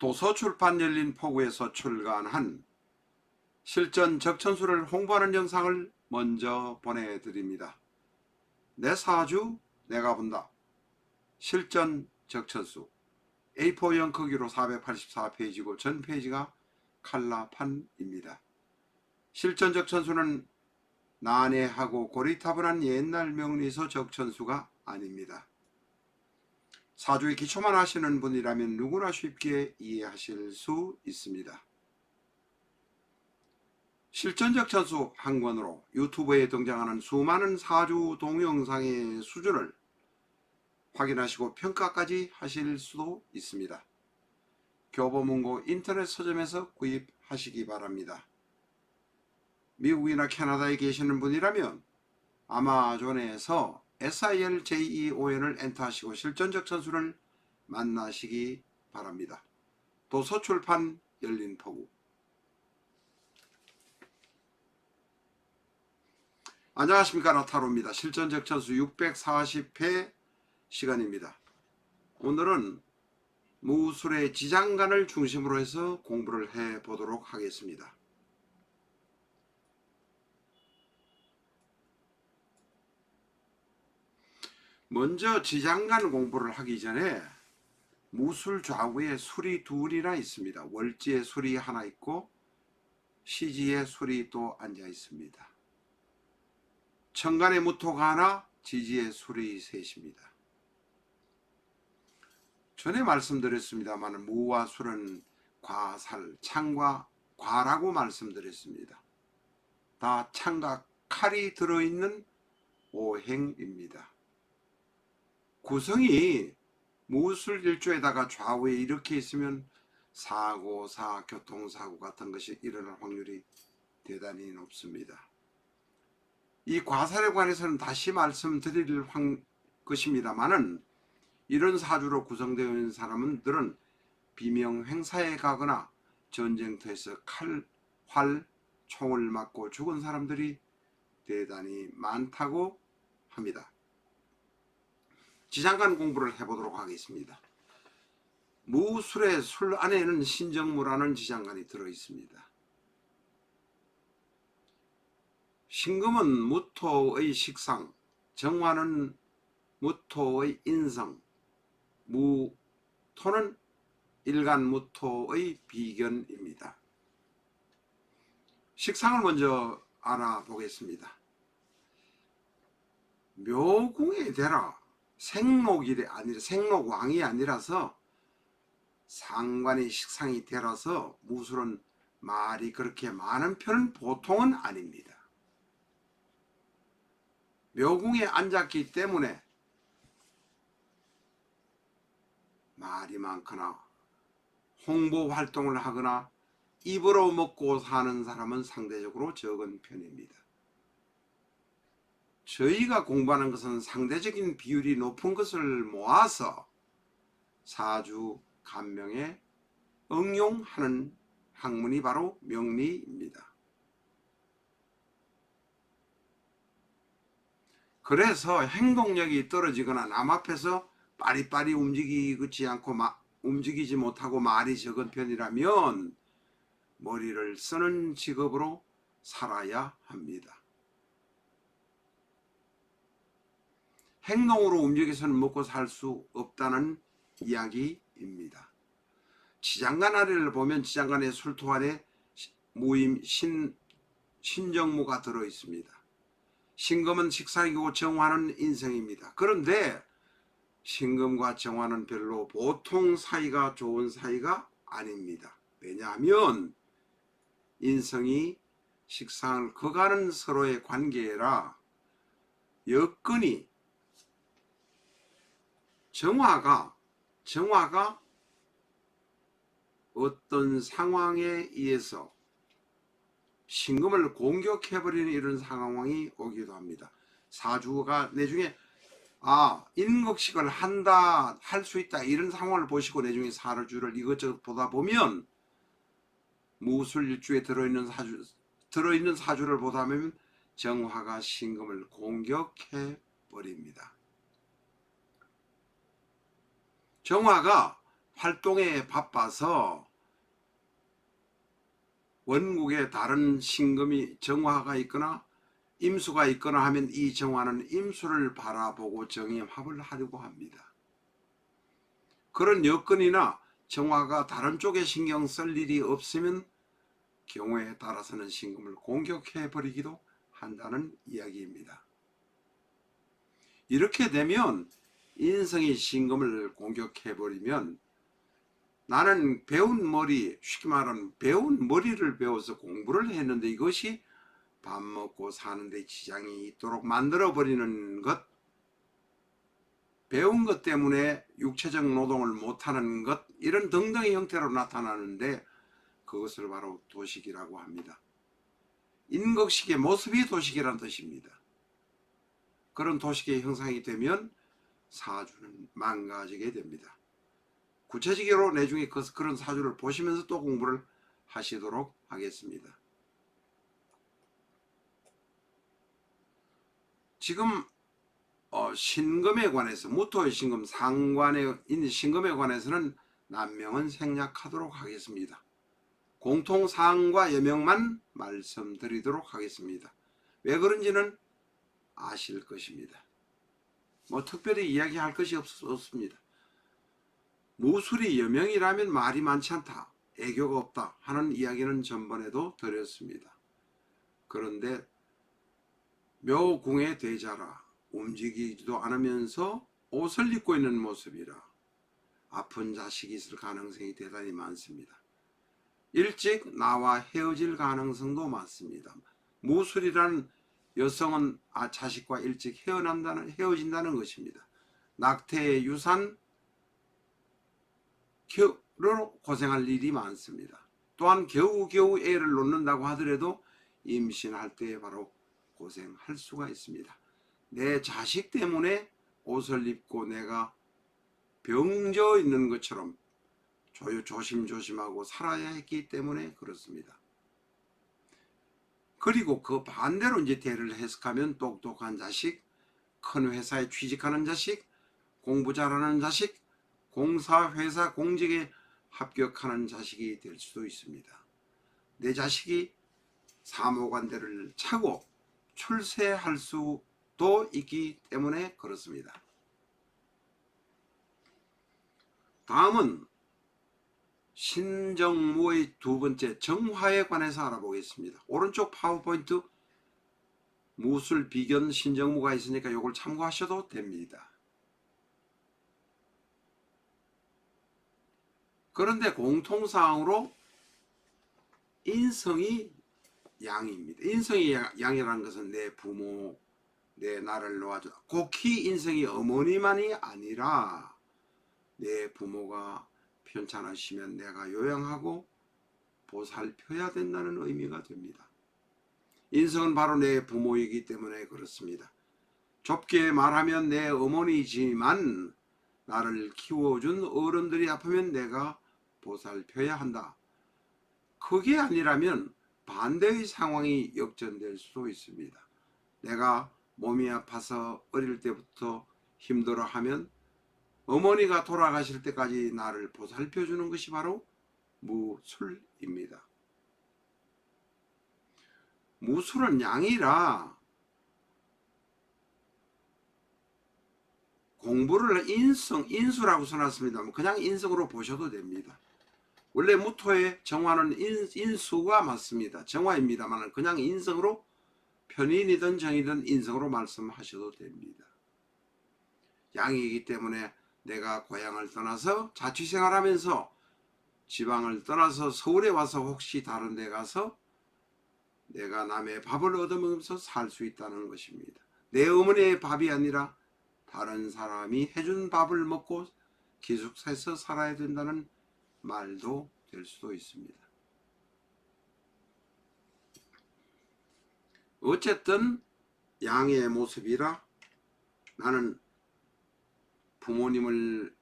도서출판 열린포구에서 출간한 실전 적천수를 홍보하는 영상을 먼저 보내드립니다. 내 사주 내가 본다. 실전 적천수 A4용 크기로 484페이지고 전 페이지가 칼라판입니다. 실전 적천수는 난해하고 고리타분한 옛날 명리서 적천수가 아닙니다. 사주의 기초만 하시는 분이라면 누구나 쉽게 이해하실 수 있습니다. 실전적 천수 한 권으로 유튜브에 등장하는 수많은 사주 동영상의 수준을 확인하시고 평가까지 하실 수도 있습니다. 교보문고 인터넷 서점에서 구입하시기 바랍니다. 미국이나 캐나다에 계시는 분이라면 아마존에서 SILJEON을 엔터하시고 실전적 천수를 만나시기 바랍니다. 도서출판 열린포구. 안녕하십니까, 나타로입니다. 실전적 천수 640회 시간입니다. 오늘은 무술의 지장간을 중심으로 해서 공부를 해 보도록 하겠습니다. 먼저 지장간 공부를 하기 전에 무술 좌우에 술이 둘이나 있습니다. 월지에 술이 하나 있고 시지에 술이 또 앉아 있습니다. 천간에 무토가 하나, 지지에 술이 셋입니다. 전에 말씀드렸습니다만 무와 술은 과살, 창과 과라고 말씀드렸습니다. 다 창과 칼이 들어있는 오행입니다. 구성이 무술 일조에다가 좌우에 이렇게 있으면 사고사, 교통사고 같은 것이 일어날 확률이 대단히 높습니다. 이 과살에 관해서는 다시 말씀드릴 것입니다만은 이런 사주로 구성되어 있는 사람들은 비명 행사에 가거나 전쟁터에서 칼, 활, 총을 맞고 죽은 사람들이 대단히 많다고 합니다. 지장간 공부를 해보도록 하겠습니다. 무술의 술 안에는 신정무라는 지장간이 들어있습니다. 신금은 무토의 식상, 정화는 무토의 인성, 무토는 일간 무토의 비견입니다. 식상을 먼저 알아보겠습니다. 묘궁에 대라 생록왕이 아니라서 상관의 식상이 되라서 무술은 말이 그렇게 많은 편은 보통은 아닙니다. 묘궁에 앉았기 때문에 말이 많거나 홍보 활동을 하거나 입으로 먹고 사는 사람은 상대적으로 적은 편입니다. 저희가 공부하는 것은 상대적인 비율이 높은 것을 모아서 사주 간명에 응용하는 학문이 바로 명리입니다. 그래서 행동력이 떨어지거나 남 앞에서 빠리빠리 움직이지 못하고 말이 적은 편이라면 머리를 쓰는 직업으로 살아야 합니다. 행동으로 움직여서는 먹고 살 수 없다는 이야기입니다. 지장간 아래를 보면 지장간의 술토 안에 무임 신정무가 들어있습니다. 신금은 식상이고 정화는 인성입니다. 그런데 신금과 정화는 별로 보통 사이가 좋은 사이가 아닙니다. 왜냐하면 인성이 식상을 거가는 서로의 관계라 여건이 정화가 어떤 상황에 의해서 신금을 공격해버리는 이런 상황이 오기도 합니다. 사주가 내중에 인극식을 할 수 있다 이런 상황을 보시고 내중에 사주를 이것저것 보다 보면 무술일주에 들어있는 사주를 보다 보면 정화가 신금을 공격해 버립니다. 정화가 활동에 바빠서 원국에 다른 신금이 정화가 있거나 임수가 있거나 하면 이 정화는 임수를 바라보고 정임합을 하려고 합니다. 그런 여건이나 정화가 다른 쪽에 신경 쓸 일이 없으면 경우에 따라서는 신금을 공격해 버리기도 한다는 이야기입니다. 이렇게 되면 인성이 신금을 공격해 버리면 나는 배운 머리, 쉽게 말하면 배운 머리를 배워서 공부를 했는데 이것이 밥 먹고 사는데 지장이 있도록 만들어 버리는 것, 배운 것 때문에 육체적 노동을 못하는 것, 이런 등등의 형태로 나타나는데 그것을 바로 도식이라고 합니다. 인극식의 모습이 도식이란 뜻입니다. 그런 도식의 형상이 되면 사주는 망가지게 됩니다. 구체적으로 나중에 그런 사주를 보시면서 또 공부를 하시도록 하겠습니다. 지금 신금에 관해서, 무토의 신금, 상관에 있는 신금에 관해서는 남명은 생략하도록 하겠습니다. 공통사항과 여명만 말씀드리도록 하겠습니다. 왜 그런지는 아실 것입니다. 뭐 특별히 이야기할 것이 없습니다. 무술이 여명이라면 말이 많지 않다, 애교가 없다 하는 이야기는 전번에도 드렸습니다. 그런데 묘궁의 대자라, 움직이지도 않으면서 옷을 입고 있는 모습이라 아픈 자식이 있을 가능성이 대단히 많습니다. 일찍 나와 헤어질 가능성도 많습니다. 무술이란 여성은 자식과 일찍 헤어진다는 것입니다. 낙태의 유산, 로 고생할 일이 많습니다. 또한 겨우겨우 애를 놓는다고 하더라도 임신할 때 바로 고생할 수가 있습니다. 내 자식 때문에 옷을 입고 내가 병져 있는 것처럼 조심조심하고 살아야 했기 때문에 그렇습니다. 그리고 그 반대로 이제 대를 해석하면 똑똑한 자식, 큰 회사에 취직하는 자식, 공부 잘하는 자식, 공사, 회사, 공직에 합격하는 자식이 될 수도 있습니다. 내 자식이 사모관대를 차고 출세할 수도 있기 때문에 그렇습니다. 다음은 신정무의 두 번째 정화에 관해서 알아보겠습니다. 오른쪽 파워포인트 무술 비견 신정무가 있으니까 이걸 참고하셔도 됩니다. 그런데 공통사항으로 인성이 양입니다. 인성이 양이라는 것은 내 부모, 내 나를 놓아줘. 곡히 인성이 어머니만이 아니라 내 부모가 편찮으시면 내가 요양하고 보살펴야 된다는 의미가 됩니다. 인성은 바로 내 부모이기 때문에 그렇습니다. 좁게 말하면 내 어머니지만 나를 키워준 어른들이 아프면 내가 보살펴야 한다. 그게 아니라면 반대의 상황이 역전될 수도 있습니다. 내가 몸이 아파서 어릴 때부터 힘들어하면 어머니가 돌아가실 때까지 나를 보살펴주는 것이 바로 무술입니다. 무술은 양이라 공부를 인수라고 써놨습니다. 그냥 인성으로 보셔도 됩니다. 원래 무토의 정화는 인수가 맞습니다. 정화입니다만 그냥 인성으로 편인이든 정이든 인성으로 말씀하셔도 됩니다. 양이기 때문에 내가 고향을 떠나서 자취생활하면서 지방을 떠나서 서울에 와서 혹시 다른 데 가서 내가 남의 밥을 얻어먹으면서 살 수 있다는 것입니다. 내 어머니의 밥이 아니라 다른 사람이 해준 밥을 먹고 기숙사에서 살아야 된다는 말도 될 수도 있습니다. 어쨌든 양의 모습이라 나는 부모님을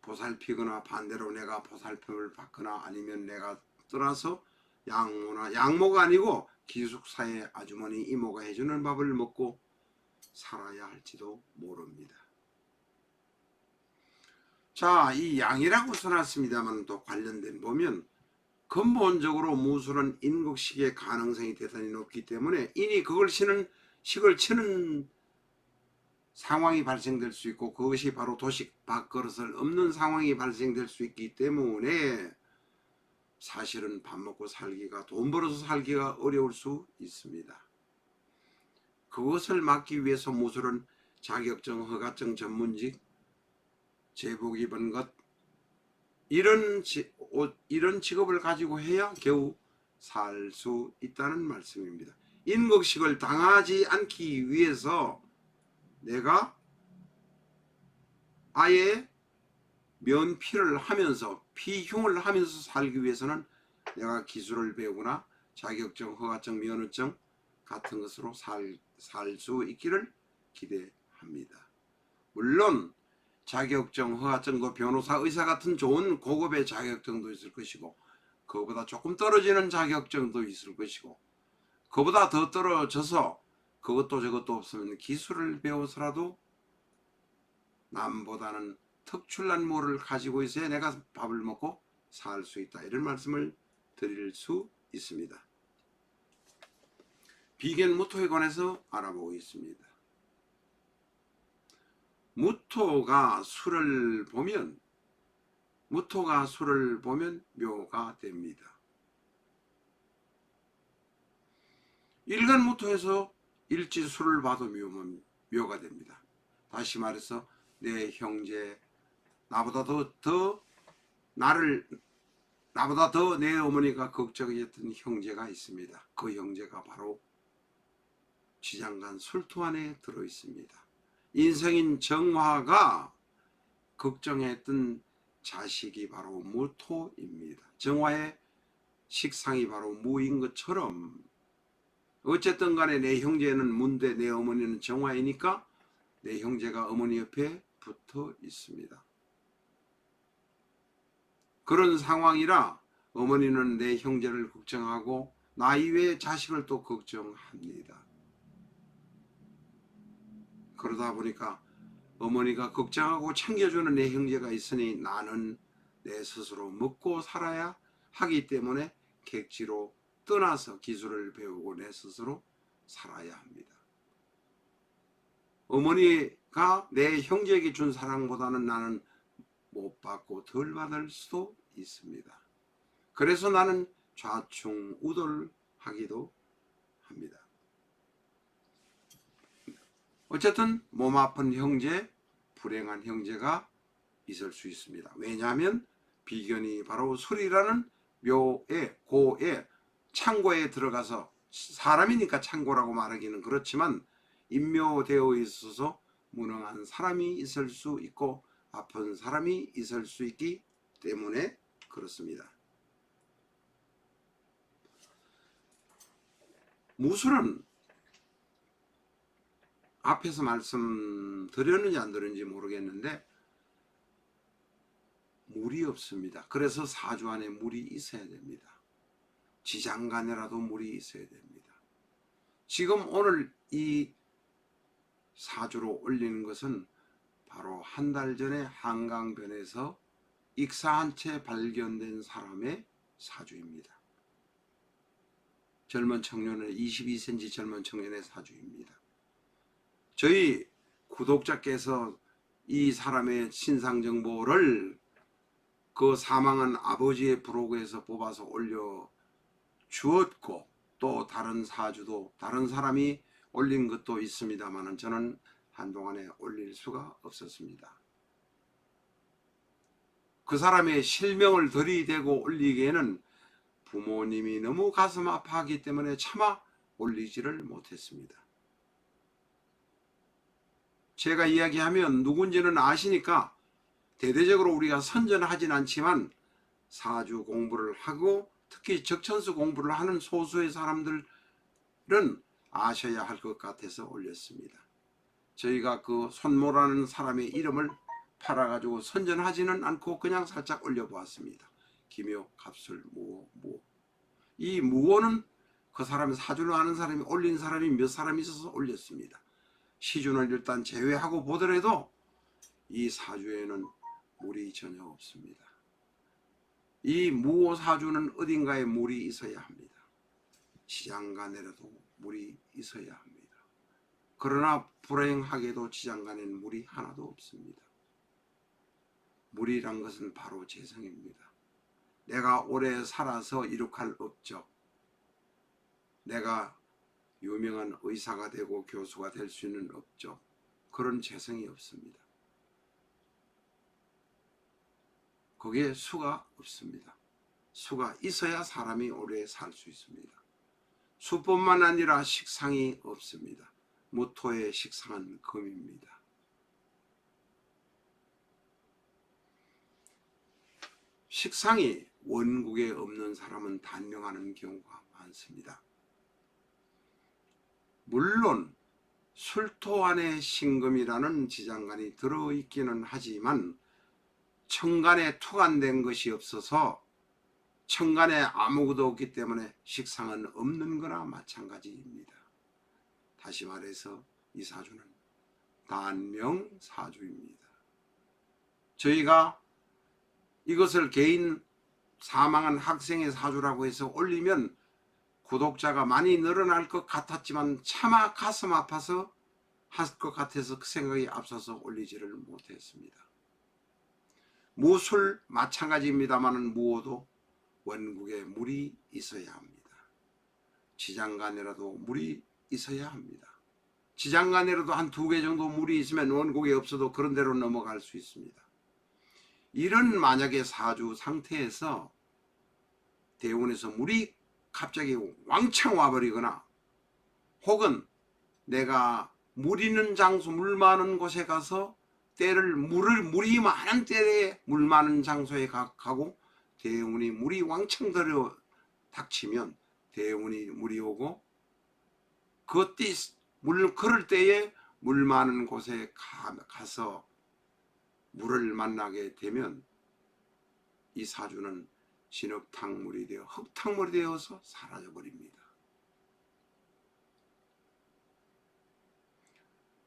보살피거나 반대로 내가 보살핌을 받거나 아니면 내가 떠나서 양모가 아니고 기숙사의 아주머니 이모가 해주는 밥을 먹고 살아야 할지도 모릅니다. 자, 이 양이라고 써놨습니다만 또 관련된 보면 근본적으로 무술은 인국식의 가능성이 대단히 높기 때문에 인이 그걸 식을 치는 상황이 발생될 수 있고 그것이 바로 도식 밥그릇을 없는 상황이 발생될 수 있기 때문에 사실은 밥 먹고 살기가 돈 벌어서 살기가 어려울 수 있습니다. 그것을 막기 위해서 무술은 자격증, 허가증, 전문직, 제복 입은 것 이런 직업을 가지고 해야 겨우 살 수 있다는 말씀입니다. 인국식을 당하지 않기 위해서 내가 아예 면피를 하면서 피흉을 하면서 살기 위해서는 내가 기술을 배우거나 자격증, 허가증, 면허증 같은 것으로 살 수 있기를 기대합니다. 물론 자격증, 허가증도 변호사, 의사 같은 좋은 고급의 자격증도 있을 것이고 그보다 조금 떨어지는 자격증도 있을 것이고 그보다 더 떨어져서 그것도 저것도 없으면 기술을 배워서라도 남보다는 특출난 뭐를 가지고 있어야 내가 밥을 먹고 살 수 있다. 이런 말씀을 드릴 수 있습니다. 비견 무토에 관해서 알아보고 있습니다. 무토가 술을 보면 묘가 됩니다. 일간 무토에서 일지술을 봐도 묘가 됩니다. 다시 말해서 내 형제, 나보다 더 내 어머니가 걱정했던 형제가 있습니다. 그 형제가 바로 지장간 술토 안에 들어 있습니다. 인성인 정화가 걱정했던 자식이 바로 무토입니다. 정화의 식상이 바로 무인 것처럼 어쨌든 간에 내 형제는 문대, 내 어머니는 정화이니까 내 형제가 어머니 옆에 붙어 있습니다. 그런 상황이라 어머니는 내 형제를 걱정하고 나 이외의 자식을 또 걱정합니다. 그러다 보니까 어머니가 걱정하고 챙겨주는 내 형제가 있으니 나는 내 스스로 먹고 살아야 하기 때문에 객지로 떠나서 기술을 배우고 내 스스로 살아야 합니다. 어머니가 내 형제에게 준 사랑보다는 나는 못 받고 덜 받을 수도 있습니다. 그래서 나는 좌충우돌하기도 합니다. 어쨌든 몸 아픈 형제, 불행한 형제가 있을 수 있습니다. 왜냐하면 비견이 바로 술이라는 묘의 고의 창고에 들어가서 사람이니까 창고라고 말하기는 그렇지만 인묘되어 있어서 무능한 사람이 있을 수 있고 아픈 사람이 있을 수 있기 때문에 그렇습니다. 무술은 앞에서 말씀드렸는지 안 드렸는지 모르겠는데 물이 없습니다. 그래서 사주 안에 물이 있어야 됩니다. 지장간에라도 물이 있어야 됩니다. 지금 오늘 이 사주로 올리는 것은 바로 한 달 전에 한강변에서 익사한 채 발견된 사람의 사주입니다. 젊은 청년의 22cm 젊은 청년의 사주입니다. 저희 구독자께서 이 사람의 신상 정보를 그 사망한 아버지의 브로그에서 뽑아서 올려 주었고 또 다른 사주도 다른 사람이 올린 것도 있습니다만 저는 한동안에 올릴 수가 없었습니다. 그 사람의 실명을 들이대고 올리기에는 부모님이 너무 가슴 아파하기 때문에 차마 올리지를 못했습니다. 제가 이야기하면 누군지는 아시니까 대대적으로 우리가 선전하진 않지만 사주 공부를 하고 특히 적천수 공부를 하는 소수의 사람들은 아셔야 할 것 같아서 올렸습니다. 저희가 그 손모라는 사람의 이름을 팔아가지고 선전하지는 않고 그냥 살짝 올려보았습니다. 기묘, 갑술, 무호, 무호. 이 무호는 그 사람의 사주를 아는 사람이 올린 사람이 몇 사람 있어서 올렸습니다. 시준을 일단 제외하고 보더라도 이 사주에는 물이 전혀 없습니다. 이 무오사주는 어딘가에 물이 있어야 합니다. 지장간에라도 물이 있어야 합니다. 그러나 불행하게도 지장간에는 물이 하나도 없습니다. 물이란 것은 바로 재성입니다. 내가 오래 살아서 이룩할 업적, 내가 유명한 의사가 되고 교수가 될 수 있는 업적, 그런 재성이 없습니다. 거기에 수가 없습니다. 수가 있어야 사람이 오래 살 수 있습니다. 수뿐만 아니라 식상이 없습니다. 무토의 식상은 금입니다. 식상이 원국에 없는 사람은 단명하는 경우가 많습니다. 물론 술토 안에 신금이라는 지장간이 들어있기는 하지만 천간에 투간된 것이 없어서 천간에 아무것도 없기 때문에 식상은 없는 거나 마찬가지입니다. 다시 말해서 이 사주는 단명사주입니다. 저희가 이것을 개인 사망한 학생의 사주라고 해서 올리면 구독자가 많이 늘어날 것 같았지만 차마 가슴 아파서 할 것 같아서 그 생각이 앞서서 올리지를 못했습니다. 무술 마찬가지입니다만 무호도 원국에 물이 있어야 합니다. 지장간에라도 물이 있어야 합니다. 지장간에라도 한 2개 정도 물이 있으면 원국에 없어도 그런 대로 넘어갈 수 있습니다. 이런 만약에 사주 상태에서 대운에서 물이 갑자기 왕창 와버리거나 혹은 내가 물 있는 장소, 물 많은 곳에 가서 물이 많은 때에 물 많은 장소에 가고 대운이 물이 왕창 들어 닥치면 대운이 물이 오고 그럴 때에 물 많은 곳에 가서 물을 만나게 되면 이 사주는 진흙탕물이 되어 흙탕물이 되어서 사라져 버립니다.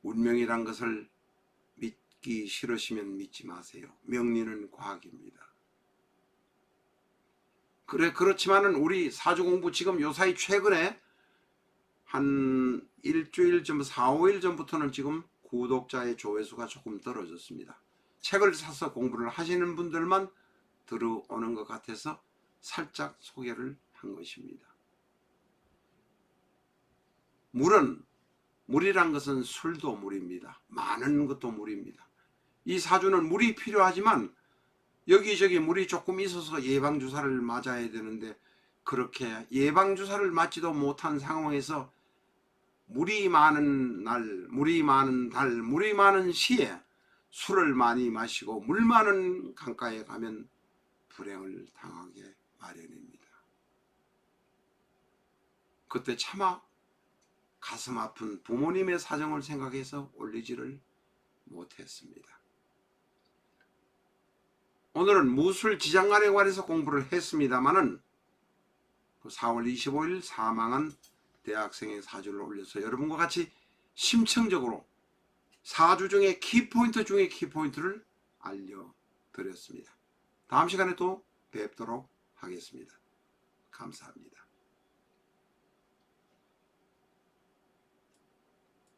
운명이란 것을 믿기 싫으시면 믿지 마세요. 명리는 과학입니다. 그렇지만은 우리 사주 공부 지금 요사이 최근에 한 일주일 전, 4, 5일 전부터는 지금 구독자의 조회수가 조금 떨어졌습니다. 책을 사서 공부를 하시는 분들만 들어오는 것 같아서 살짝 소개를 한 것입니다. 물이란 것은 술도 물입니다. 많은 것도 물입니다. 이 사주는 물이 필요하지만 여기저기 물이 조금 있어서 예방주사를 맞아야 되는데 그렇게 예방주사를 맞지도 못한 상황에서 물이 많은 날, 물이 많은 달, 물이 많은 시에 술을 많이 마시고 물 많은 강가에 가면 불행을 당하게 마련입니다. 그때 차마 가슴 아픈 부모님의 사정을 생각해서 올리지를 못했습니다. 오늘은 무술 지장간에 관해서 공부를 했습니다마는 4월 25일 사망한 대학생의 사주를 올려서 여러분과 같이 심층적으로 사주 중에 키포인트 중에 키포인트를 알려드렸습니다. 다음 시간에 또 뵙도록 하겠습니다. 감사합니다.